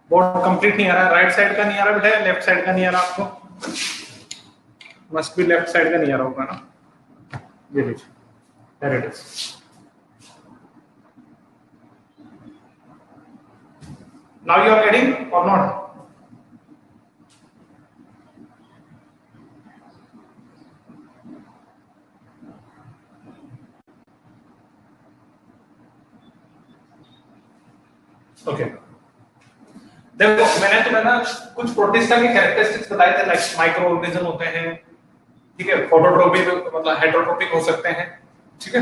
Board complete नहीं आ रहा, right side का नहीं आ रहा बेटा, लेफ्ट साइड का नहीं आ रहा आपको, मस्ट भी लेफ्ट साइड का नहीं आ रहा होगा ना, ये लीजिए, there it is. Now you are getting और नॉट? ओके, देखो मैंने तुम्हें ना कुछ प्रोटिस्टा के कैरेक्टरिस्टिक्स बताए थे, लाइक माइक्रो ऑर्गेनिज्म होते हैं, ठीक है, फोटोट्रोपिक मतलब हेटेरोट्रोपिक हो सकते हैं, ठीक है,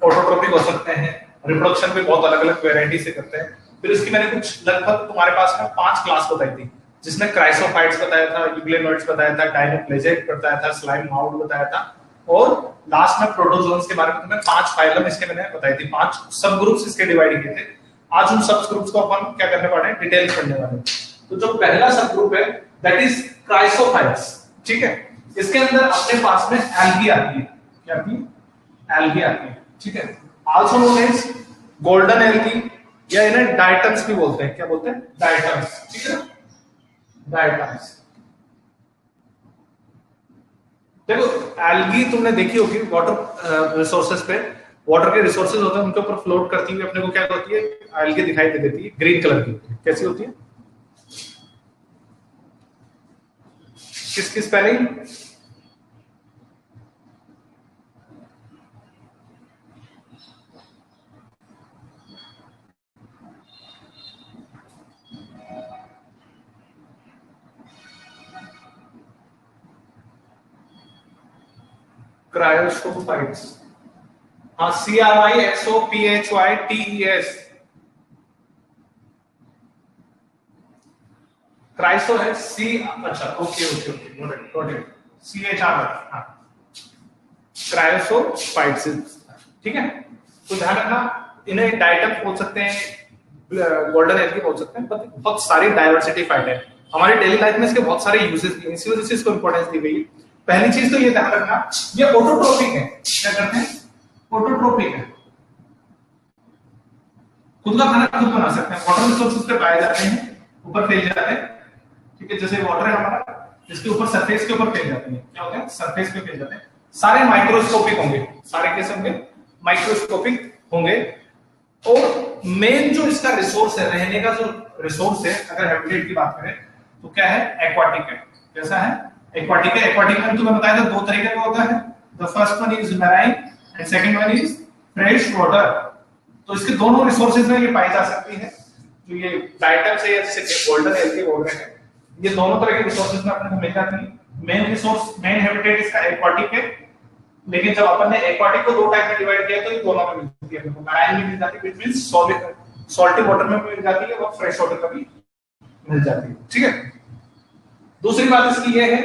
फोटोट्रोपिक हो सकते हैं, रिप्रोडक्शन भी बहुत अलग अलग वैरायटी से करते हैं। फिर इसकी मैंने कुछ लगभग तुम्हारे पास में 5 क्लास बताई थी, जिसमें क्राइसोफाइट्स बताया था, यूग्लेनोइड्स बताया था, डायनोप्लेजेट बताया था, स्लाइम माउड बताया था, और लास्ट में प्रोटोजोन्स के बारे में तुम्हें 5 फाइलम इसके मैंने बताई थी, 5 सब ग्रुप्स इसके डिवाइड किए थे। आज उन सब ग्रुप्स को अपन क्या करने वाले हैं, डिटेल्स पढ़ने वाले हैं। तो जो पहला सब ग्रुप है दैट इज क्राइसोफाइट्स, ठीक है, इसके अंदर अपने पास में एल्गी आती है, क्या आती है, एल्गी आती है, ठीक है, also known as golden algae, या इन्हें डायटम्स भी बोलते हैं, क्या बोलते हैं, डायटम्स, ठीक है, डायटम्स। देखो एल्गी तुमने देखी होगी वाटर रिसोर्सेज पे, वाटर के रिसोर्सेज होते हैं उनके ऊपर फ्लोट करती हुई अपने को क्या होती है, एल्गी दिखाई दे देती है, ग्रीन कलर की, कैसी होती है, किसकी स्पेलिंग, क्रायोसोफाइट्स, हाँ, CRISOPHYTES, क्राइसो है सी, अच्छा okay okay okay, got it, CHR, हाँ, क्रायोसोफाइट्स, ठीक है। तो ध्यान रखना, इन्हें डायटम बोल सकते हैं, गोल्डन एल्गी बोल सकते हैं, but बहुत सारी डाइवर्सिटी फाइट है हमारी डेली लाइफ में, इसके बहुत सारे यूजेस हैं, इसी वजह से इसको इंपॉर्टेंस दी गई है। पहली चीज तो ये ध्यान रखना, ये ऑटोट्रोपिक है, क्या करते हैं, ऑटोट्रोपिक है, खुद का खाना खुद बना सकते हैं, वाटर रिसोर्सेज पे पाए जाते हैं, ऊपर फैल जाते हैं, ठीक है, जैसे वाटर है हमारा, इसके ऊपर सरफेस के ऊपर फैल जाते हैं, क्या होता है, सरफेस पे फैल जाते हैं, सारे माइक्रोस्कोपिक होंगे, सारे कैसे होंगे, माइक्रोस्कोपिक होंगे, और मेन जो इसका रिसोर्स है, रहने का जो रिसोर्स है, अगर हैबिटेट की बात करें तो क्या है, एक्वाटिक है, कैसा है, एक्वाटिक है। एक्वाटिक में तुम्हें बताया था 2 तरीके का होता है, the first one is marine and second one is fresh water. तो इसके दोनों रिसोर्सेज में ये पाई जा सकती है, जो ये डायटम से या जैसे गोल्डन एल्गी बोल रहे हैं, ये दोनों तरह के रिसोर्सेज में अपने को मिल जाती है। मेन रिसोर्स, मेन हैबिटेट इसका एक्वाटिक है, लेकिन जब अपन ने एक्वाटिक को 2 टाइप में डिवाइड किया तो ये दोनों में मिलती है, मैराइन में मिल जाती है, व्हिच मींस सॉल्टी वाटर में मिल जाती है, और फ्रेश वाटर का भी मिल जाती है, ठीक है। दूसरी बात इसकी ये है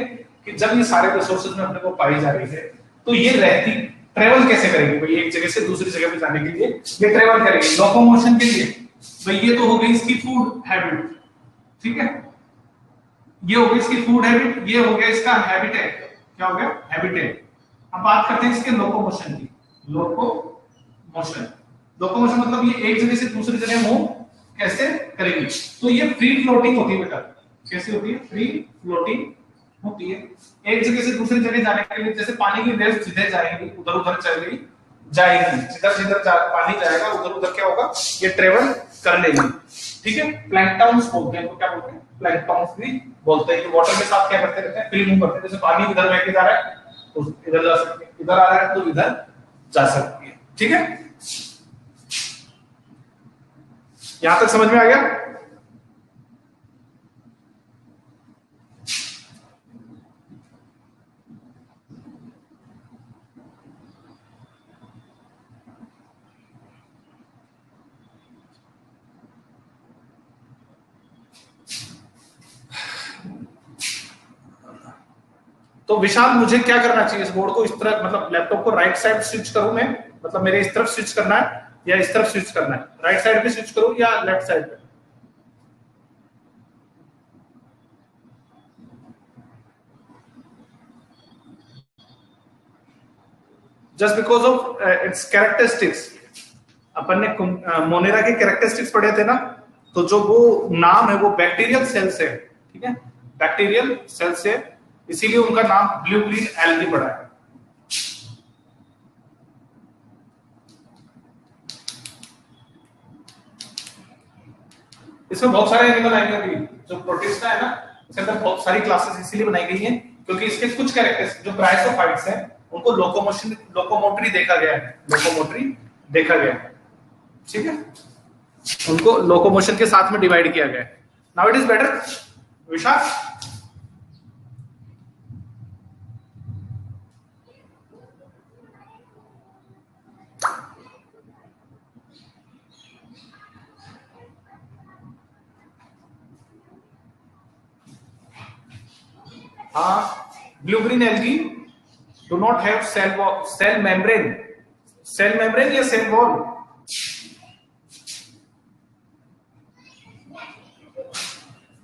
कि जब ये सारे रिसोर्सेज में अपने को पाई जा रही है, तो ये रहती ट्रेवल कैसे करेगी भाई, एक जगह से दूसरी जगह पे जाने के लिए ये ट्रेवल करेगी, लोकोमोशन के लिए भाई, ये तो हो गई इसकी फूड हैबिट, ठीक है, ये हो गई इसकी फूड हैबिट, ये हो गया इसका हैबिटेट, क्या हो गया, हैबिटेट। अब बात करते हैं इसके लोकोमोशन की, लोकोमोशन, लोकोमोशन मतलब ये एक जगह से दूसरी जगह मूव कैसे करेगी, तो ये फ्री फ्लोटिंग होती है बेटा, कैसे होती है, फ्री फ्लोटिंग होती है, एक जगह से दूसरी जगह जाने के लिए, जैसे पानी की वेव्स सीधे जाएंगी, उधर उधर चली जाएगी, जिधर जिधर पानी जाएगा उधर उधर क्या होगा, ये ट्रेवल कर लेगी, ठीक है। प्लैंकटन्स बोलते हैं, तो क्या बोलते हैं, प्लैंकटन्स भी बोलते हैं, कि वाटर के साथ क्या करते रहते हैं, फ्री मूव करते हैं, जैसे पानी इधर बह के जा रहा है तो इधर जा सकती है, इधर आ रहा है तो इधर जा सकती है, ठीक है। यहां तक समझ में आ गया? तो विशाल मुझे क्या करना चाहिए, इस बोर्ड को इस तरह, मतलब लैपटॉप को राइट साइड स्विच करूं मैं, मतलब मेरे इस तरफ स्विच करना है या इस तरफ स्विच करना है, राइट साइड पे स्विच करूं या लेफ्ट साइड पे? Just because of its characteristics, अपन ने मोनेरा के कैरेक्टरिस्टिक्स पढ़े थे ना, तो जो वो नाम है वो बैक्टीरियल सेल से, ठीक है, बैक्टीरियल सेल से, इसीलिए उनका नाम ब्लू ग्रीन एल्गी पड़ा है। इसमें बहुत सारे एनिमल आएंगे अभी, जो प्रोटिस्टा है ना, इसके अंदर बहुत सारी क्लासेस इसीलिए बनाई गई हैं क्योंकि इसके कुछ कैरेक्टर्स जो क्राइसोफाइट्स हैं उनको लोकोमोटरी देखा गया है, लोकोमोटरी देखा गया है, ठीक है, उनको लोकोमोशन के साथ में डिवाइड किया गया है। नाउ इट इज बेटर विशाल। Blue green algae do not have cell membrane, cell membrane या सेल वॉल।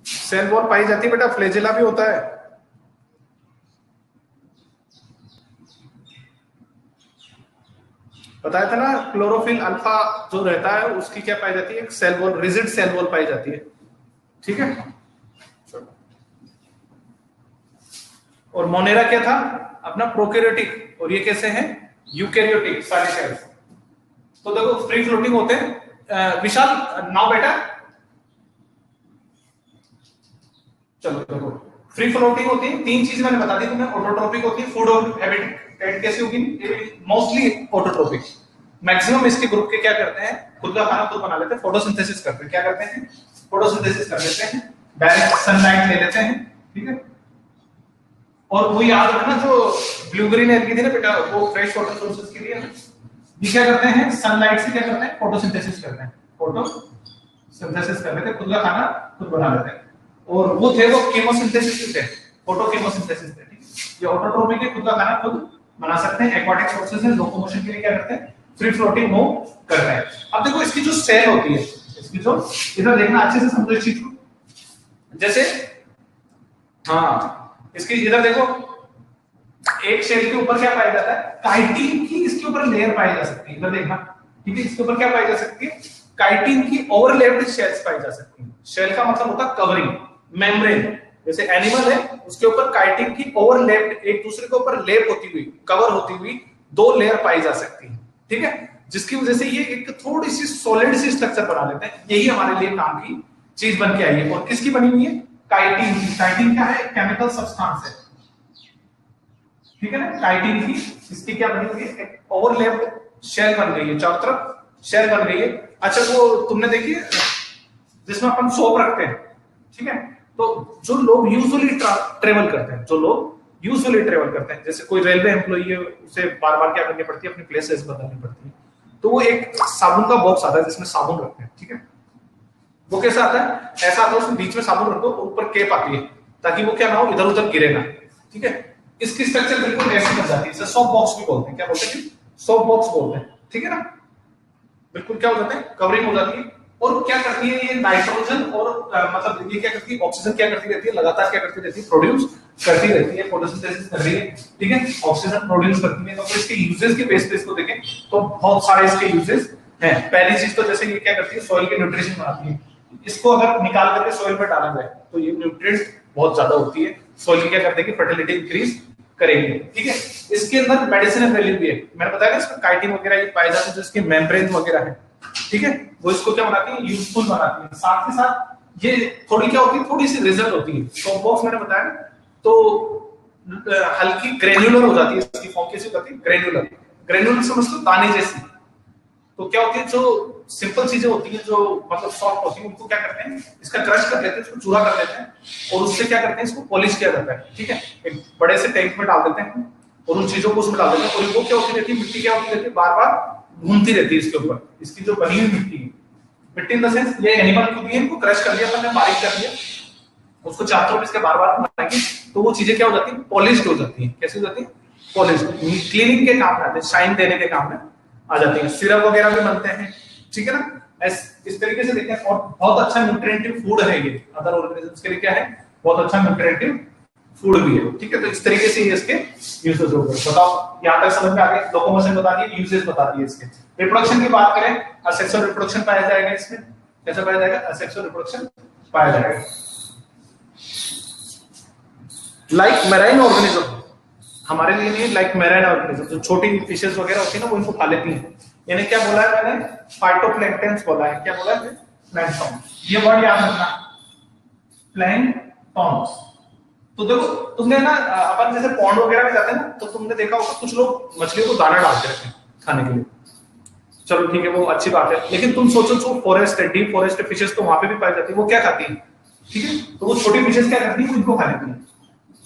सेल वॉल पाई जाती है बेटा, फ्लैजेला भी होता है। बताया था ना, क्लोरोफिल अल्फा जो रहता है उसकी क्या पाई जाती है, एक cell wall, rigid cell wall पाई जाती है, ठीक है। और मोनेरा क्या था अपना, प्रोकैरियोटिक, और ये कैसे हैं, यूकैरियोटिक सारे सेल्स। तो देखो फ्री फ्लोटिंग होते हैं। विशाल नाउ बेटा, चलो देखो फ्री फ्लोटिंग होती है, तीन चीज मैंने बता दी तुम्हें, ऑटोट्रोपिक होती है, फूड और हैबिटेट कैसे होगी, मोस्टली ऑटोट्रोपिक। मैक्सिमम इसके ग्रुप के क्या करते हैं, खुद का खाना खुद बना लेते हैं, फोटोसिंथेसिस करते हैं, क्या करते हैं, फोटोसिंथेसिस कर लेते हैं, डायरेक्ट सनलाइट ले लेते हैं, ठीक है। और वो याद रखना जो ब्लू ग्रीन एल्गी थी ना बेटा, वो फ्रेश वाटर सोर्सेज के लिए ये क्या करते हैं, सनलाइट से क्या करते हैं, फोटोसिंथेसिस करते हैं, फोटोसिंथेसिस कर लेते हैं, खुद का खाना खुद बना लेते हैं। और वो थे वो केमोसिंथेसिस थे, फोटो केमोसिंथेसिस थे, ठीक है। ये ऑटोट्रोपिक है, खुद का खाना खुद बना सकते हैं। एक्वाटिक सोर्सेज है, लोकोमोशन के लिए क्या करते हैं, फ्री फ्लोटिंग मूव करते हैं। अब देखो इसकी जो सेल होती है, इसकी जो, इधर देखना अच्छे से समझो इस चीज को, जैसे हाँ इसकी इधर देखो, एक सेल के ऊपर क्या पाया जाता है, काइटिन की इसके ऊपर लेयर पाई जा सकती है, इधर देखना, ठीक है। इसके ऊपर क्या पाई जा सकती है, काइटिन की ओवरलैप्ड शेल्स पाई जा सकती है। शेल का मतलब होता है कवरिंग, मेम्ब्रेन। जैसे एनिमल है उसके ऊपर काइटिन की ओवरलैप्ड, एक दूसरे के ऊपर लेप होती हुई, कवर होती हुई दो लेयर पाई जा सकती है, ठीक है, जिसकी वजह से ये एक थोड़ी सी सॉलिड सी स्ट्रक्चर बना लेते हैं। यही हमारे लिए काम की चीज बन के आई है। और किसकी बनी हुई है, काइटिन की। काइटिन क्या है, केमिकल सब्सटेंस है, ठीक है ना। काइटिन की इसकी क्या बनी हुई है, एक ओवरलैप्ड शेल बन गई है, चारों तरफ शेल बन गई है। अच्छा वो तुमने देखी है जिसमें अपन सोप रखते हैं, ठीक है। तो जो लोग यूजुअली ट्रेवल करते हैं, जो लोग यूजुअली ट्रेवल करते हैं, जैसे कोई रेलवे एम्प्लॉई है, उसे बार बार क्या करनी पड़ती है, अपनी प्लेसेस बदलनी पड़ती है, तो वो एक साबुन का बॉक्स आता है जिसमें साबुन रखते हैं, ठीक है। वो कैसा आता है, ऐसा आता है, उसमें बीच में साबुन रख दो, ऊपर केप आती है ताकि वो क्या ना हो, इधर उधर गिरे ना, ठीक है। इसकी स्ट्रक्चर बिल्कुल ऐसी बन जाती है, इसे सोप बॉक्स भी बोलते हैं। क्या बोलते हैं, सोप बॉक्स बोलते हैं, ठीक है ना। बिल्कुल क्या हो जाता है, कवरिंग हो जाती है। और क्या करती है ये, नाइट्रोजन और मतलब ये क्या करती है, ऑक्सीजन क्या करती रहती है, लगातार क्या करती रहती है, प्रोड्यूस करती रहती है, फोटोसिंथेसिस कर रही है, ठीक है, ऑक्सीजन प्रोड्यूस करती है। तो इसके यूजेस के बेस पे इसको देखें तो बहुत सारे इसके यूजेस हैं। पहली चीज तो जैसे ये क्या करती है, सॉइल के न्यूट्रिशन बनाती है। इसको अगर निकाल करके सॉइल पे डाला जाए तो ये न्यूट्रिएंट्स बहुत ज्यादा होती है, सॉइल की क्या करते हैं कि फर्टिलिटी इंक्रीज करेंगे, ठीक है। इसके अंदर मेडिसिनल वैल्यू भी है, मैंने बताया ना, इसमें काइटिन वगैरह ये पाए जाते हैं, जो इसके मेम्ब्रेन वगैरह है, ठीक है, वो इसको क्या बनाती है, यूजफुल बनाती है। साथ ही साथ ये थोड़ी क्या होती है, थोड़ी सी रिजल्ट होती है। सोप बॉक्स मैंने बताया ना, तो हल्की ग्रेन्युलर हो जाती है, इसकी फॉर्म कैसी होती है, ग्रेन्युलर। ग्रेन्युलर समझ लो दाने जैसी। तो क्या होती है, जो सिंपल चीजें होती हैं, जो मतलब सॉफ्ट होती है, उनको क्या करते हैं, इसका क्रश कर लेते हैं, इसको चूरा कर लेते हैं, और उससे क्या करते हैं, इसको पॉलिश किया जाता है, ठीक है। एक बड़े से टैंक में डाल देते हैं और उन चीजों को उसमें डाल देते हैं, और वो क्या होती रहती है, मिट्टी क्या होती रहती है, बार बार घूमती रहती है इसके ऊपर। इसकी जो बनी हुई मिट्टी है, मिट्टी इन द सेंस ये एनिमल खुद ही है, इनको क्रश कर लिया, हमने बारीक कर लिया, उसको चारों तरफ इसके बार बार घुमाएंगे तो वो चीजें क्या हो जाती है, पॉलिश्ड हो जाती है। कैसे हो जाती है, पॉलिश्ड, क्लीनिंग के काम में आते हैं, शाइन देने के काम में आ जाती है। सिरप वगैरह भी बनते हैं, ठीक है ना। इस तरीके से देखें, और बहुत अच्छा न्यूट्रिएंटिव फूड है ये, अदर ऑर्गेनिजम्स के लिए क्या है, बहुत अच्छा न्यूट्रिएंटिव फूड भी है, ठीक है। तो इस तरीके से ये इसके यूजेस हो गए। बताओ यहां तक समझ में आ गया? लोकोमोशन बता दिए, यूजेस बता दिए इसके। रिप्रोडक्शन की बात करें, असेक्सुअल रिप्रोडक्शन पाया जाएगा इसमें। कैसा पाया जाएगा? असेक्सुअल रिप्रोडक्शन पाया जाएगा। लाइक मैराइन ऑर्गेनिज्म, हमारे लिए नहीं, लाइक मैराइन ऑर्गेनिज्म, जो छोटी फिशेस वगैरह होती है ना, वो इनको खा लेती हैं। यानी क्या बोला है मैंने? फाइटोप्लैंक्टन्स बोला है। क्या बोला है? प्लैंक्टन। ये वर्ड याद रखना, प्लैंक्टन्स। तो देखो तुमने ना, अपन जैसे पॉन्ड वगैरह में जाते हैं ना, तो तुमने देखा होगा कुछ लोग मछलियों को दाना डालते रहते हैं खाने के लिए। चलो ठीक है, वो अच्छी बात है, लेकिन तुम सोचो जो फॉरेस्ट है, डीप फॉरेस्ट फिशेस तो वहां पे भी पाई जाती है, वो क्या खाती है? ठीक है, तो वो छोटी फिशेस क्या करती है? इनको खा लेती है।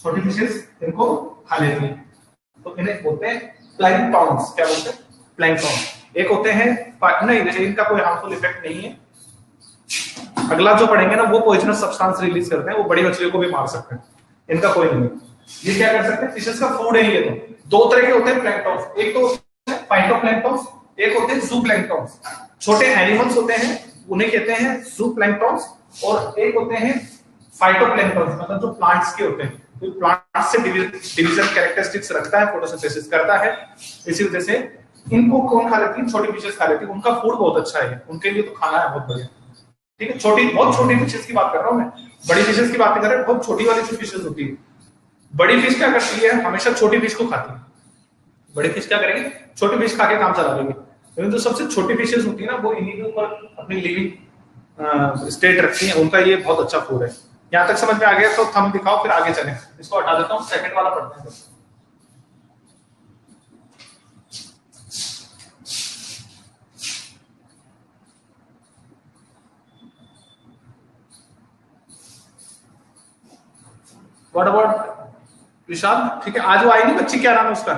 छोटी फिशेस इनको खा लेती है, तो इन्हें बोलते हैं प्लैंक्टन्स। क्या बोलते हैं? प्लैंक्टन। एक होते हैं नहीं, इनका कोई हार्मफुल इफेक्ट नहीं है। अगला जो पढ़ेंगे ना, वो पॉइजनस सब्सटेंस रिलीज करते हैं, वो बड़ी मछलियों को भी मार सकते हैं। इनका कोई नहीं। ये क्या कर सकते हैं? फिशेस का फूड है ये। तो दो तरह के होते हैं प्लैंक्टन्स, एक तो फाइटोप्लैंक्टन्स, एक होते हैं जूप्लैंक्टन्स। छोटे एनिमल्स होते हैं उन्हें कहते हैं जूप्लैंक्टन्स, और एक होते हैं फाइटोप्लैंक्टन्स, मतलब जो प्लांट्स के होते हैं। तो प्लांट से डिवीजन कैरेक्टरिस्टिक्स रखता है, फोटोसिंथेसिस करता है। इसी वजह से इनको कौन खा लेती है? छोटी फिशेस खा लेती है। उनका फूड बहुत अच्छा है, उनके लिए तो खाना है बहुत बढ़िया। ठीक है, छोटी, बहुत छोटी फिशेस की बात कर रहा हूं मैं, बड़ी फिशेस की बात नहीं कर रहा। बहुत छोटी वाली जो फिशेस होती है, बड़ी फिश क्या करती है? हमेशा छोटी फिश को खाती है। बड़ी फिश क्या करेंगे? छोटी फिश खा के काम चला देंगे। लेकिन जो सबसे छोटी फिशेस होती है ना, वो इन्हीं के ऊपर अपनी लिविंग स्टेट रखती है। उनका ये बहुत अच्छा फूड है। यहां तक समझ में आ गया? तो थंब दिखाओ, फिर आगे चलें। इसको हटा देता हूं, सेकंड वाला पढ़ते हैं। व्हाट अबाउट विशाल? ठीक है, आज वो आई नहीं बच्ची, क्या नाम है उसका?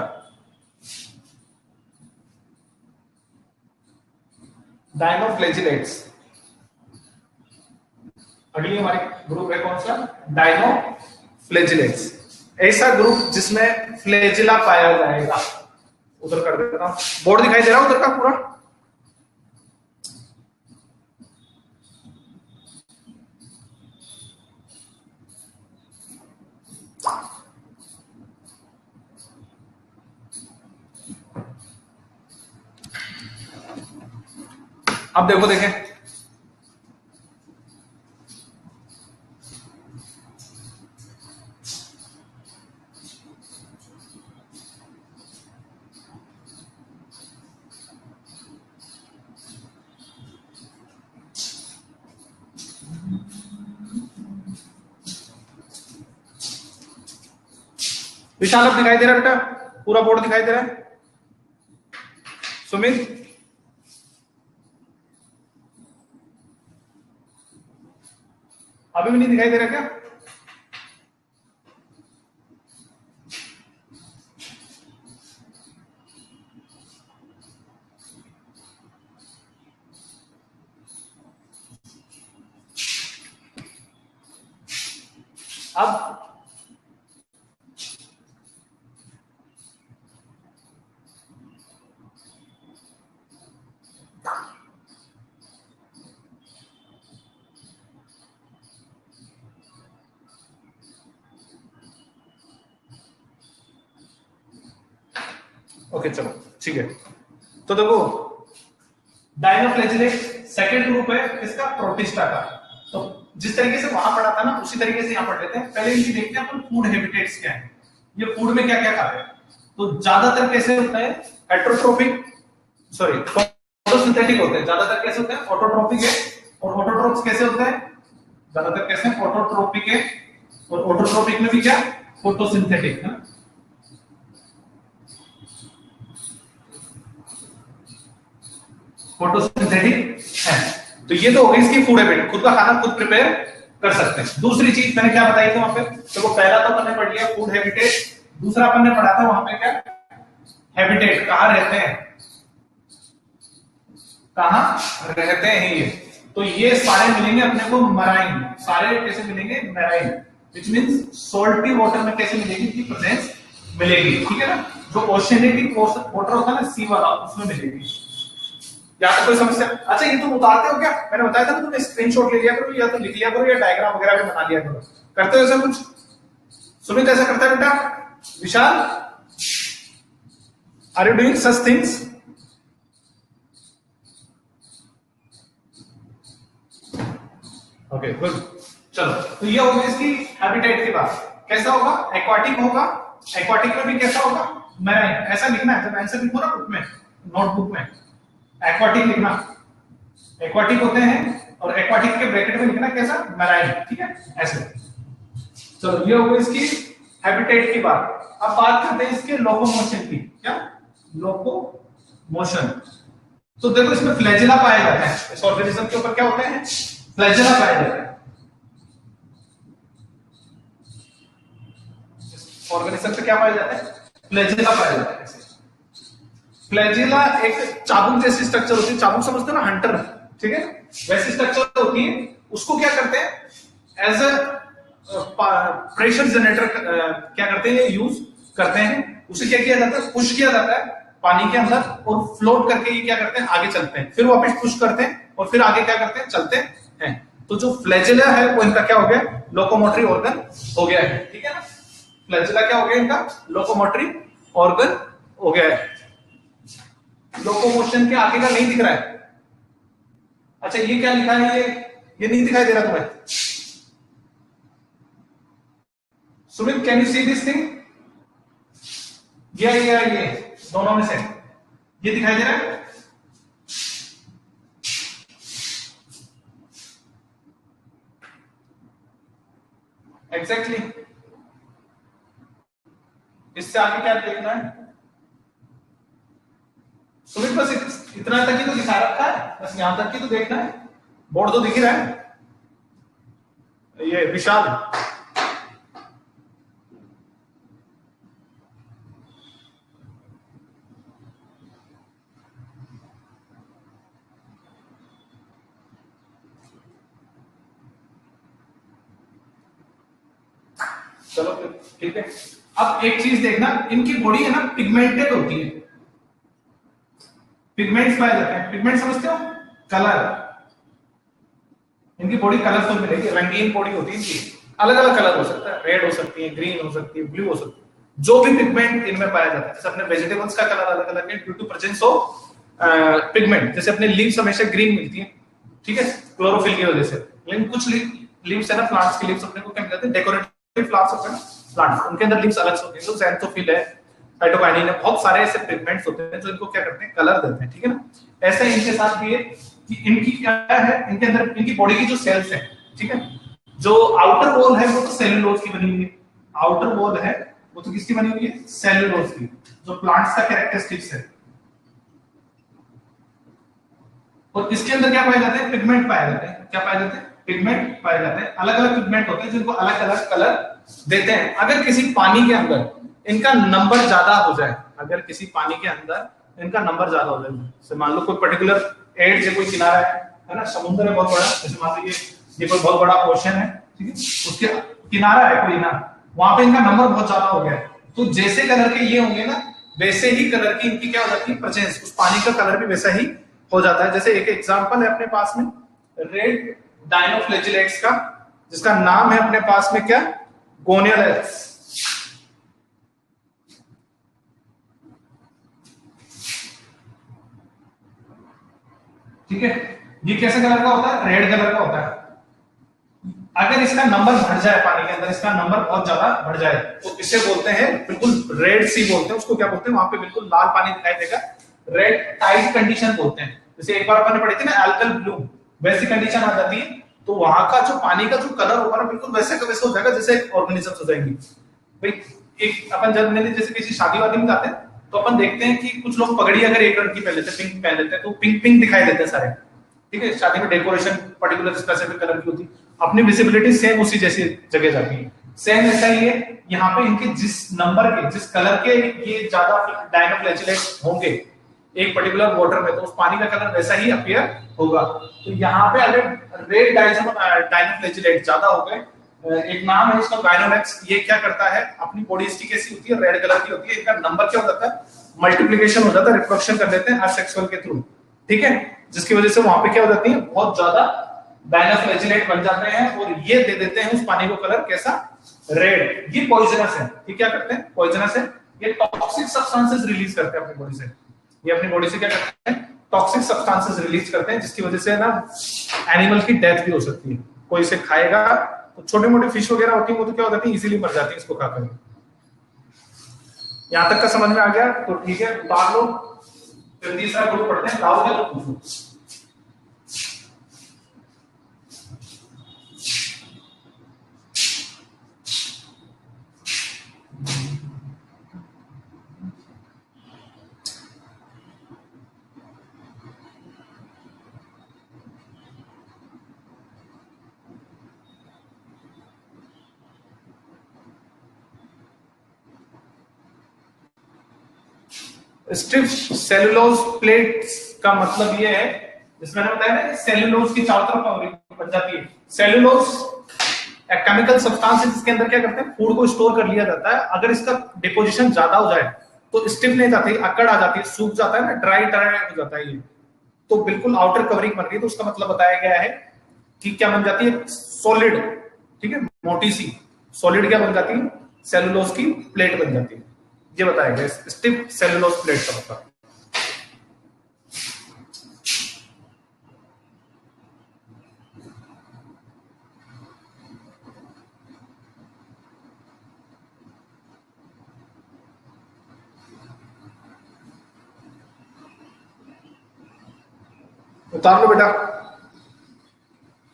डायनोफ्लैजिलेट्स। अगली हमारी ग्रुप है कौन सा? डायनोफ्लैजिलेट्स। ऐसा ग्रुप जिसमें फ्लैजिला पाया जाएगा। उधर कर देता हूं, बोर्ड दिखाई दे रहा है उधर का पूरा? अब देखो, देखें, विशाल अब दिखाई दे रहा है बेटा? पूरा बोर्ड दिखाई दे रहा है? सुमित, अभी भी नहीं दिखाई दे रहा क्या? अब ओके, चलो ठीक है। तो देखो, डायनोफ्लैजिलेट सेकंड ग्रुप है इसका, प्रोटिस्टा का। तो जिस तरीके से वहां पढ़ा था ना, उसी तरीके से यहां पढ़ लेते हैं। पहले इनकी देखते हैं अपन फूड हैबिटेट्स क्या है, ये फूड में क्या क्या खाते हैं। तो ज्यादातर कैसे होता है? हेटरोट्रोपिक, सॉरी फोटोसिंथेटिक होते हैं। ज्यादातर कैसे होते हैं? ऑटोट्रोपिक है। और ऑटोट्रोप्स कैसे होते हैं? ज्यादातर कैसे? ऑटोट्रोपिक है। और ऑटोट्रोपिक में भी क्या? फोटोसिंथेटिक है। फोटोसिंथेटिक है। तो ये तो हो गई इसकी फूड हैबिट, खुद का खाना खुद प्रिपेयर कर सकते हैं। दूसरी चीज मैंने क्या बताई थी वहां पे? तो वो पहला तो हमने पढ़ लिया फूड हैबिटेट, दूसरा अपन ने पढ़ा था वहां पे क्या? हैबिटेट, कहां रहते हैं, कहां रहते हैं ये। तो ये सारे मिलेंगे अपने को मराइन, सारे कैसे मिलेंगे? Marine, which means salty water में कैसे मिलेगी? इनकी प्रेजेंस मिलेगी, ठीक है ना। जो ओशियनेटिक वाटर होता है ना, सी वाला, उसमें मिलेगी। या तो कोई समस्या? अच्छा, ये तुम उतारते हो क्या? मैंने बताया था ना, तुम स्क्रीनशॉट ले लिया करो, या तो लिख लिया करो, या डायग्राम वगैरह भी बना लिया करो। करते हो ऐसा कुछ? सुमित ऐसा करता है बेटा? Vishal, are you doing such things? Okay good. चलो, तो ये होगी इसकी हैबिटेट की बात। कैसा होगा? एक्वाटिक होगा। एक्वाटिक में भी कैसा होगा? मैराइन। ऐसा लिखना है जब आंसर लिखो ना बुक में, नोटबुक में, एक्वाटिक लिखना। एक्वाटिक होते हैं और एक्वाटिक के ब्रैकेट में लिखना कैसा? मैराइन। ठीक है, ऐसे। चलो, ये होगी इसकी हैबिटेट की बात। अब बात करते हैं इसके लोकोमोशन की। क्या? लोकोमोशन। तो देखो, इसमें फ्लैजेला पाए जाते हैं। इस ऑर्गेनिज्म के ऊपर क्या होते हैं? फ्लैजेला पाए जाते हैं। ऑर्गेनिज्म पे क्या पाए जाते हैं? फ्लैजेला पाए जाते हैं। फ्लैजेला एक चाबुक जैसी स्ट्रक्चर होती है। चाबुक समझते हो ना, हंटर, ठीक है, वैसी स्ट्रक्चर होती है। उसको क्या करते हैं? एज अ प्रेशर जनरेटर क्या करते हैं? यूज करते हैं। उसे क्या किया जाता है? पुश किया जाता है पानी के अंदर, और फ्लोट करके ये क्या करते हैं? आगे चलते हैं। फिर वापस पुश करते हैं और फिर आगे क्या करते हैं? चलते हैं। तो जो फ्लैजेला है वो इनका क्या हो गया? लोकोमोटरी ऑर्गन हो गया है। ठीक है ना? फ्लैजेला क्या हो गया इनका? लोकोमोटरी ऑर्गन हो गया है। लोकोमोशन के आगे का नहीं दिख रहा है। अच्छा, ये क्या लिखा है? ये नहीं दिखाई दे रहा तुम्हें? Sumit, can you see this thing? ये दोनों में से ये दिखाई दे रहा है? एग्जैक्टली। इससे आगे क्या देखना है? सुमित, बस इतना तक ही तो दिखा रखा है, बस यहां तक ही तो देखना है। बोर्ड तो दिख ही रहा है। ये विशाल, चलो फिर ठीक है। अब एक चीज देखना, इनकी बॉडी है ना पिगमेंटेड होती है। पिगमेंट्स पाए जाते हैं। पिगमेंट समझते हो? कलर। इनकी बॉडी कलरफुल मिलेगी, रंगीन बॉडी होती है इनकी। अलग अलग कलर हो सकता है, रेड हो सकती है, ग्रीन हो सकती है, ब्लू हो सकती है। जो भी पिगमेंट इनमें पाया जाता है, जैसे अपने वेजिटेबल्स का कलर अलग अलग है due to presence of pigment. जैसे अपने लीव्स हमेशा ग्रीन मिलती है, ठीक है, क्लोरोफिल की वजह से। लेकिन कुछ लीव्स है ना, प्लांट्स की लीव्स अपने को क्या मिलते हैं? डेकोरेटिव फ्लावर्स होते हैं प्लांट्स, उनके अंदर लीव्स अलग होती है। तो ज़ैंथोफिल है, फाइटोकाइनिन है, बहुत सारे ऐसे पिगमेंट्स होते हैं जो इनको क्या करते हैं? कलर देते हैं। ठीक है ना? ऐसे इनके साथ भी है कि इनकी क्या है? इनके अंदर इनकी बॉडी की जो सेल्स है, ठीक है, जो आउटर वॉल है वो तो सेलुलोज की बनी हुई है। आउटर वॉल है वो तो किसकी बनी हुई है? सेलुलोज की, जो प्लांट्स का कैरेक्टरिस्टिक्स है। और इसके अंदर क्या पाए जाते हैं? पिगमेंट पाए जाते हैं। क्या पाए जाते हैं? पिगमेंट पाए जाते हैं। अलग अलग पिगमेंट होते हैं जिनको अलग अलग कलर देते हैं। अगर किसी पानी के अंदर इनका नंबर ज्यादा हो जाए, अगर किसी पानी के अंदर इनका नंबर ज्यादा हो जाए, जैसे मान लो कोई पर्टिकुलर एड से कोई किनारा है ना, समुद्र है बहुत बड़ा, जैसे मान लो ये कोई बहुत बड़ा ओशन है, ठीक है, उसके किनारा है कोई ना, वहां पे इनका नंबर बहुत ज्यादा हो गया है। तो जैसे कलर के ये होंगे ना, वैसे ही कलर की इनकी क्या हो जाती है? प्रेजेंस, उस पानी का कलर भी वैसा ही हो जाता है। जैसे एक एग्जांपल है अपने पास में रेड डायनोफ्लैजिलेट्स का, जिसका नाम है अपने पास में क्या? गोनियोलेट्स। ठीक है, ये कैसे कलर का होता है? रेड कलर का होता है। अगर इसका नंबर बढ़ जाए पानी के अंदर, इसका नंबर बहुत ज्यादा बढ़ जाए, तो इसे बोलते हैं बिल्कुल रेड सी बोलते हैं उसको। क्या बोलते हैं? वहां पे बिल्कुल लाल पानी दिखाई देगा, रेड टाइड कंडीशन बोलते हैं। जैसे एक बार अपन ने पढ़ी थी ना एल्कल ब्लू, वैसी कंडीशन आ जाती है। तो वहां का जो पानी का जो कलर होगा ना, बिल्कुल वैसे का वैसे हो जाएगा जैसे ऑर्गेनिजम्स हो जाएंगे। भाई एक अपन जब जैसे किसी शादी वादी में जाते हैं तो अपन देखते हैं कि कुछ लोग पगड़ी अगर एक रंग की पहन लेते हैं, पिंक पहन लेते हैं, तो पिंक पिंक दिखाई देते हैं सारे। ठीक है, शादी में डेकोरेशन पर्टिकुलर स्पेसिफिक कलर की होती है, अपनी विजिबिलिटी सेम उसी जैसी जगह जाती है। सेम ऐसा ही है यहाँ पे, इनके जिस नंबर के, जिस कलर के ये ज्यादा डायनोफ्लैजिलेट्स होंगे एक पर्टिकुलर वाटर में, तो उस पानी का कलर वैसा ही अपीयर होगा। तो यहाँ पे अगर रेड डायनोफ्लैजिलेट ज्यादा हो गए, एक नाम है इसका गायनोलेक्स, ये क्या करता है? अपनी बॉडी इसकी कैसी होती है? रेड कलर की होती है। इनका नंबर क्या हो जाता है? मल्टीप्लिकेशन हो जाता है, रिप्रोडक्शन कर लेते हैं असेक्सुअल के थ्रू। ठीक है, जिसकी वजह से वहां पे क्या हो जाती है? बहुत ज्यादा डायनोफ्लैजिलेट बन जाते हैं और ये दे देते हैं उस पानी को कलर कैसा? रेड, ये पॉइजनस है। ये क्या करते हैं? पॉइजनस है। ये टॉक्सिक सब्सटेंसेस रिलीज करते हैं अपनी बॉडी से। ये अपनी बॉडी से क्या करते हैं? टॉक्सिक सब्सटेंसेस रिलीज करते हैं, जिसकी वजह से ना एनिमल की डेथ भी हो सकती है। कोई इसे खाएगा तो छोटी मोटी फिश वगैरह होती है, वो तो क्या हो जाती है, इजीली मर जाती है इसको खाकर। यहां तक का समझ में आ गया तो ठीक है, उतार लो। फिर तीसरा ग्रुप पढ़ते हैं, डाउट है तो पूछो। स्टिफ सेलुलोज प्लेट्स का मतलब ये है, जिसमें मैंने बताया ना, सेलुलोज की चारों तरफ कवरिंग बन जाती है। सेलुलोज एक केमिकल सब्सटेंस है जिसके अंदर क्या करते हैं, फूड को स्टोर कर लिया जाता है। अगर इसका डिपोजिशन ज्यादा हो जाए तो स्टिफ नहीं जाती, अकड़ आ जाती है, सूख जाता है ना, ड्राई ड्राई हो जाता है ये। तो बिल्कुल आउटर कवरिंग बन रही है, तो उसका मतलब बताया गया है कि क्या बन जाती है, सॉलिड। ठीक है, मोटी सी सॉलिड क्या बन जाती है, सेलुलोज की प्लेट बन जाती है। ये बताया गया स्टिफ सेलुलोज प्लेट का मतलब। उतार लो बेटा।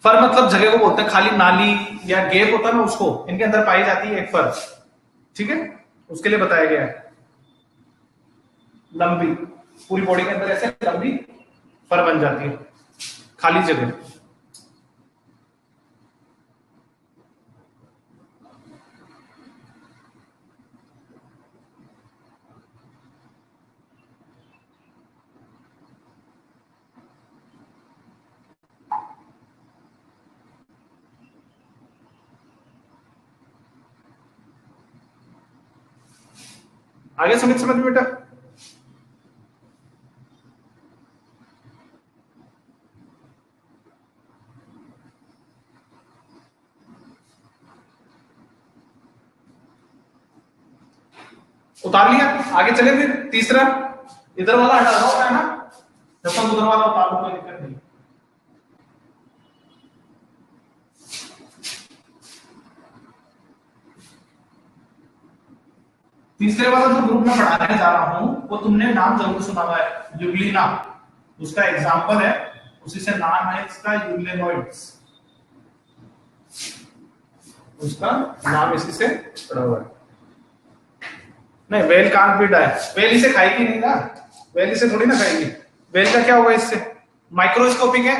फर मतलब जगह को बोलते हैं, खाली नाली या गैप होता है ना, उसको इनके अंदर पाई जाती है एक फर। ठीक है, उसके लिए बताया गया है। लंबी पूरी बॉडी के अंदर ऐसे लंबी फर बन जाती है, खाली जगह। आगे समझ बेटा। उतार लिया, आगे चले। फिर तीसरा, इधर वाला हटा दो है ना, जब तक उधर वाला उतार लो कोई दिक्कत नहीं। तीसरे वाला जो ग्रुप में पढ़ाने जा रहा हूं, वो तुमने नाम जरूर सुना हुआ है, यूग्लिना। उसका एग्जांपल है, उसी से नाम है इसका यूग्लेनोइड्स। उसका नाम इसी से पड़ा हुआ है। नहीं, well can't be die. Well इसे खाएगी नहीं ना, वेल इसे थोड़ी ना खाएगी। वेल का क्या होगा इससे, माइक्रोस्कोपिक है।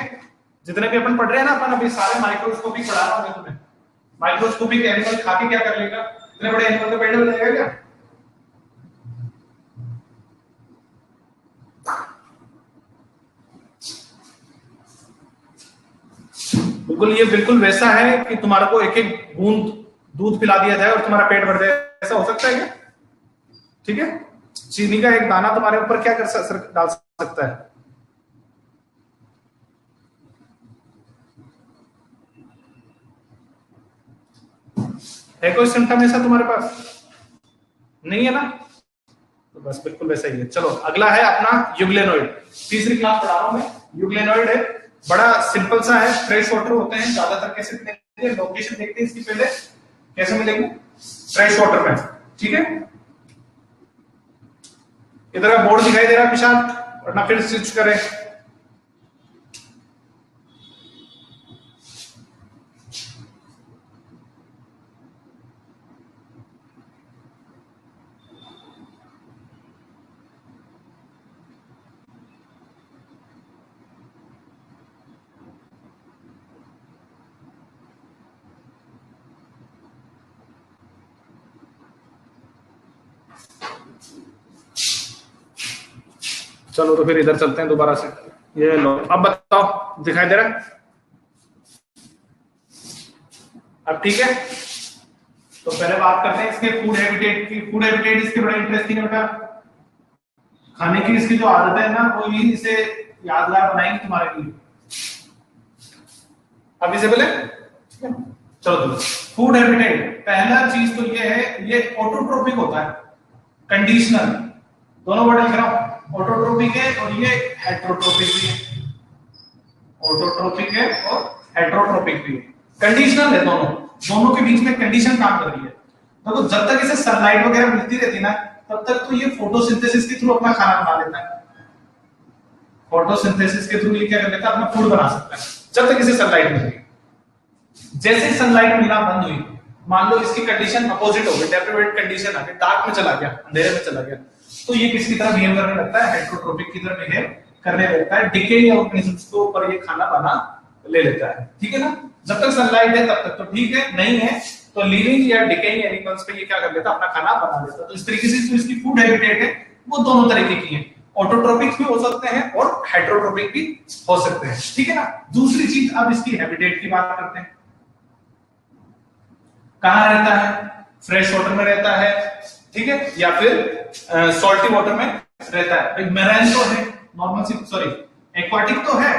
जितने भी अपन पढ़ रहे हैं ना, अपन अभी सारे माइक्रोस्कोपिक पढ़ा रहा हूं तुम्हें। माइक्रोस्कोपिक एनिमल खा के क्या कर लेगा, इतने बड़े एनिमल को पेट में जाएगा क्या? बिल्कुल, ये बिल्कुल वैसा है कि तुम्हारे को एक एक बूंद दूध पिला दिया जाए और तुम्हारा पेट भर जाए, ऐसा हो सकता है क्या? ठीक है, चीनी का एक दाना तुम्हारे ऊपर क्या कर डाल सकता है? है कोई सिम्टम ऐसा तुम्हारे पास? नहीं है ना, तो बस बिल्कुल वैसा ही है। चलो अगला है अपना यूग्लेनोइड। तीसरी क्लास पढ़ा रहा हूं मैं। यूग्लेनोइड है, बड़ा सिंपल सा है, फ्रेश वाटर होते हैं ज्यादातर। कैसे मिलेंगे, लोकेशन देखते हैं इसकी पहले, कैसे मिलेंगे? फ्रेश वाटर में। ठीक है, इधर का बोर्ड दिखाई दे रहा है पिछाड़, वरना फिर स्विच करें। चलो तो फिर इधर चलते हैं दोबारा से। ये लो, अब बताओ दिखाई दे रहा है? अब ठीक है, तो पहले बात करते हैं इसके फूड हैबिटेट की। फूड हैबिटेट इसके बड़े इंटरेस्टिंग है बेटा। खाने की इसकी जो आदत है ना, वो ही इसे यादगार बनाएंगे तुम्हारे लिए। अब इसे बोले चलो फूड हैबिटेट, पहला चीज तो ये है, ये ऑटोट्रोपिक होता है, कंडीशनल, दोनों वर्ड लिख रहा हूं, ऑटोट्रोपिक है और ये हेट्रोट्रोपिक भी है, ऑटोट्रोपिक है और हेट्रोट्रोपिक भी है, कंडीशनल है, दोनों दोनों के बीच में कंडीशन काम कर रही है। तो जब तक इसे सनलाइट वगैरह मिलती रहती ना, तब तक तो ये फोटोसिंथेसिस के थ्रू अपना खाना बना लेता है, फोटोसिंथेसिस के थ्रू ये क्या कर लेता है, अपना फूड बना सकता है, जब तक इसे सनलाइट मिलेगी। जैसे सनलाइट मिलना बंद हुई, मान लो इसकी कंडीशन अपोजिट हो गई, डेप्रिवेट कंडीशन आ गई, डार्क में चला गया, अंधेरे में चला गया, तो ये किसकी तरह बिहेव करने लगता है, हेट्रोट्रोपिक की तरह बिहेव करने लगता है, डिकेइंग ऑर्गेनिजम्स को ऊपर ये खाना बना ले लेता है, ठीक है ना। जब तक सनलाइट है तब तक तो ठीक है, नहीं है तो लिविंग या डिकेइंग एनिमल्स पे ये क्या कर लेता है, अपना खाना बना लेता है। तो इस तरीके से जो इसकी फूड हैबिटेट है वो दोनों तरीके की है, ऑटोट्रोपिक भी हो सकते हैं और हेट्रोट्रोपिक भी हो सकते हैं, ठीक है ना। दूसरी चीज, अब इसकी हैबिटेट की बात करते हैं, कहां रहता है, फ्रेश वाटर में रहता है, ठीक है, या फिर सॉल्टी वाटर में रहता है। भाई मैराइन तो है, नॉर्मल सी, सॉरी एक्वाटिक तो है,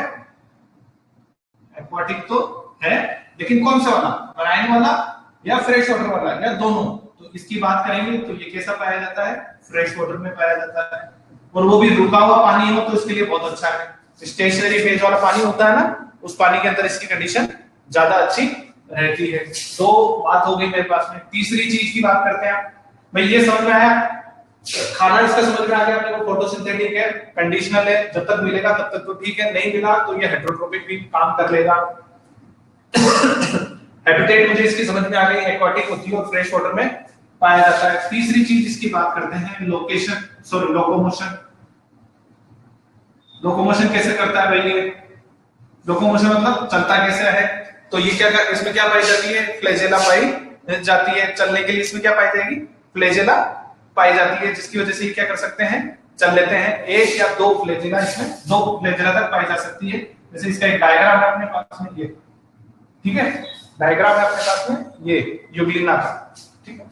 एक्वाटिक तो है, लेकिन कौन सा वाला, मैराइन वाला या फ्रेश वाटर वाला या दोनों। तो इसकी बात करेंगे तो ये कैसा पाया जाता है, फ्रेश वाटर में पाया जाता है, और वो भी रुका हुआ पानी हो तो इसके लिए बहुत अच्छा है। स्टेशनरी फेज वाला पानी होता है ना, उस पानी के अंदर इसकी कंडीशन ज्यादा अच्छी रहती है। तो बात हो गई मेरे पास में। तीसरी चीज की बात करते हैं, भाई ये समझ में आया, खाना इसका समझ में आ गया अपने को, फोटोसिंथेटिक है, कंडीशनल है, जब तक मिलेगा तब तक तो ठीक है, नहीं मिला तो ये हेट्रोट्रोपिक भी काम कर लेगा। हैबिटेट मुझे इसकी समझ में आ गई, एक्वाटिक होती है और फ्रेश वाटर में पाया जाता है। तीसरी चीज इसकी बात करते हैं, लोकेशन, सॉरी लोकोमोशन। लोकोमोशन कैसे करता है भाई ये, लोकोमोशन मतलब चलता कैसे है, तो ये क्या कर, इसमें क्या पाई जाती है, फ्लैजेला पाई जाती है, चलने के लिए इसमें क्या पाई जाएगी, फ्लैजेला पाई जाती है, जिसकी वजह से ये क्या कर सकते हैं, चल लेते हैं। एक या दो फ्लैजेला, इसमें दो फ्लैजेला तक पाई जा सकती है। जैसे इसका एक डायग्राम है अपने पास में, ये ठीक है, डायग्राम है अपने पास में, ये यूग्लिना का, ठीक है,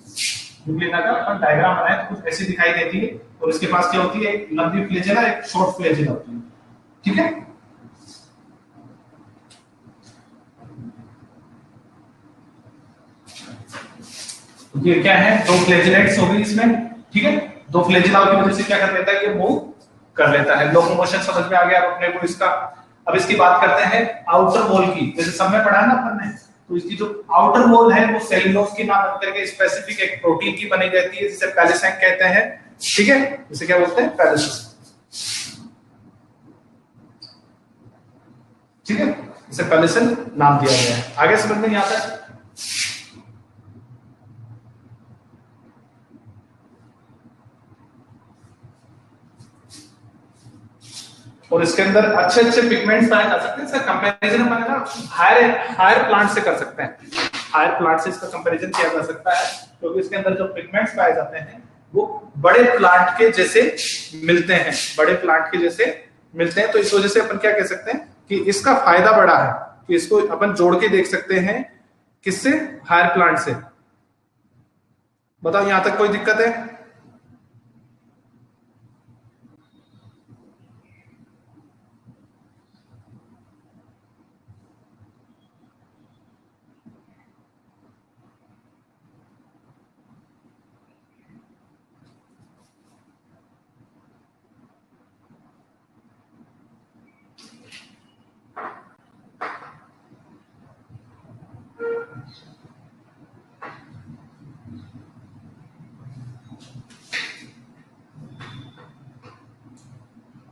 यूग्लिना का अपन डायग्राम बनाए तो कुछ ऐसी दिखाई देती है, और इसके पास क्या होती है, एक लंबी फ्लैजेला, एक शॉर्ट फ्लैजेला होती है, ठीक है। ये क्या है, दो फ्लैजिलेट्स हो गई इसमें, ठीक है, दो फ्लैजिलाओं की वजह से क्या कर लेता है, ये मूव कर लेता है। लोकोमोशन समझ में आ गया अब अपने को इसका। अब इसकी बात करते हैं आउटर वॉल की, जैसे सब में पढ़ा है ना अपन ने, तो इसकी जो आउटर वॉल है वो सेलुलोज की नाम करके स्पेसिफिक एक प्रोटीन की बनी रहती है, जिसे पैलिसेंट कहते हैं, ठीक है, इसे क्या बोलते हैं, पैलिसेंट, ठीक है, इसे पैलिसेंट नाम दिया गया है। आगे समझ में नहीं आता है। और इसके अंदर अच्छे अच्छे पिगमेंट्स पाए जा सकते हैं। इसका कंपैरिजन अपन ना हायर प्लांट से कर सकते हैं, हायर प्लांट से इसका कंपैरिजन किया जा सकता है, क्योंकि इसके अंदर जो पिगमेंट्स पाए जाते हैं वो बड़े प्लांट के जैसे मिलते हैं, बड़े प्लांट के जैसे मिलते हैं। तो इस वजह से अपन क्या कह सकते हैं कि इसका फायदा बड़ा है, कि इसको अपन जोड़ के देख सकते हैं, किससे, हायर प्लांट से। बताओ यहां तक कोई दिक्कत है?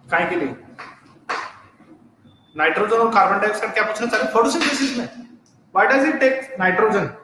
काय के लिए नाइट्रोजन और कार्बन डाइऑक्साइड क्या पूछना चाह रहे, फोटोसिंथेसिस में why does it take nitrogen?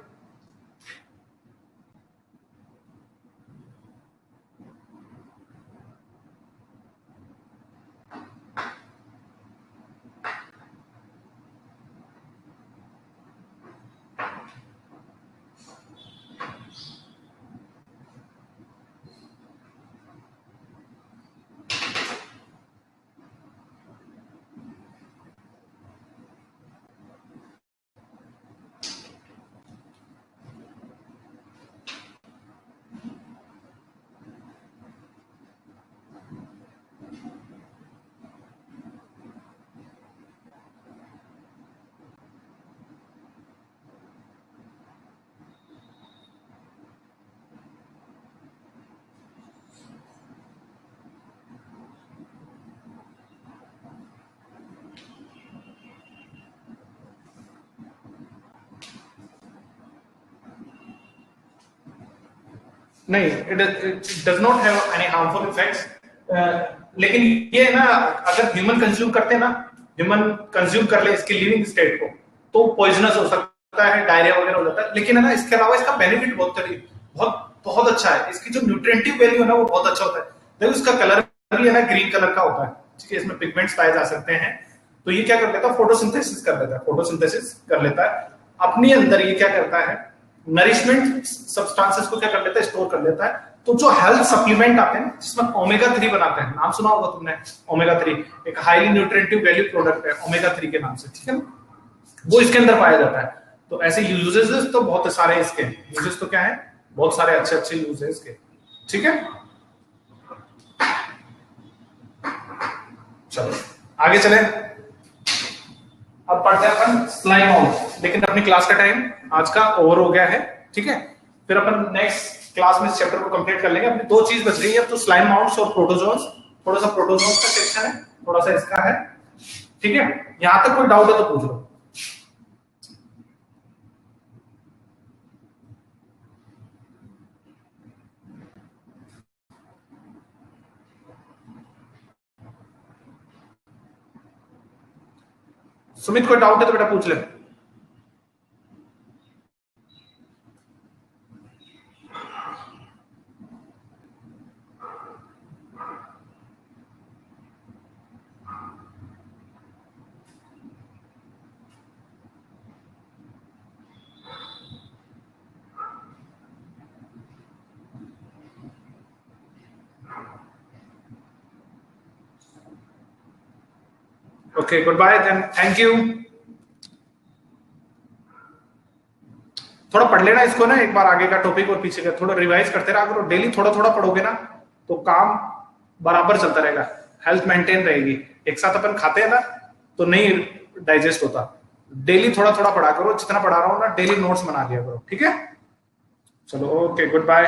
नहीं, it does not have any harmful effects. लेकिन ये ना, अगर ह्यूमन कंज्यूम करते हैं ना, ह्यूमन कंज्यूम कर ले इसकी लिविंग स्टेट को, तो पॉइजनस हो सकता है, डायरिया वगैरह हो जाता है। लेकिन है ना, इसके अलावा इसका बेनिफिट बहुत बहुत अच्छा है। इसकी जो न्यूट्रिएंटिव वैल्यू है ना, वो बहुत अच्छा होता है। देखो इसका कलर भी है ना, ग्रीन कलर का होता है, ठीक है। इसमें पिगमेंट्स पाए जा सकते हैं। तो ये क्या कर लेता है, फोटोसिंथेसिस कर लेता है, फोटोसिंथेसिस कर लेता है अपने अंदर। ये क्या करता है, नरिशमेंट सब्सटेंसेस को क्या कर लेता है, स्टोर कर लेता है। तो जो हेल्थ सप्लीमेंट आते हैं जिसमें ओमेगा 3 बनाते हैं, नाम सुना होगा तुमने, ओमेगा 3 एक हाईली न्यूट्रिएंटिव वैल्यू प्रोडक्ट है, ओमेगा 3 के नाम से, ठीक है ना, वो इसके अंदर पाया जाता है। तो ऐसे यूजेस तो बहुत सारे इसके यूजेस, तो क्या है, बहुत सारे अच्छे अच्छे यूज है इसके, ठीक है। चलो आगे चले, अब पढ़ते हैं अपन स्लाइम आउट। लेकिन अपनी क्लास का टाइम आज का ओवर हो गया है, ठीक है। फिर अपन नेक्स्ट क्लास में इस चैप्टर को कंप्लीट कर लेंगे। अपनी 2 चीज बच रही है अब तो, स्लाइम माउंट्स और प्रोटोजोन्स। थोड़ा सा प्रोटोजोन्स का सेक्शन है, थोड़ा सा इसका है, ठीक है। यहां तक कोई डाउट है तो पूछ लो। सुमित कोई डाउट है तो बेटा पूछ ले। Okay, good bye then, thank you. थोड़ा पढ़ लेना इसको ना एक बार, आगे का टॉपिक और पीछे का थोड़ा रिवाइज करते रहा करो। डेली थोड़ा थोड़ा पढ़ोगे ना तो काम बराबर चलता रहेगा, हेल्थ मेंटेन रहेगी। एक साथ अपन खाते हैं ना तो नहीं डाइजेस्ट होता। डेली थोड़ा थोड़ा पढ़ा करो, जितना पढ़ा रहा हूं ना डेली नोट्स बना लिया करो, ठीक है। चलो ओके, गुड बाय।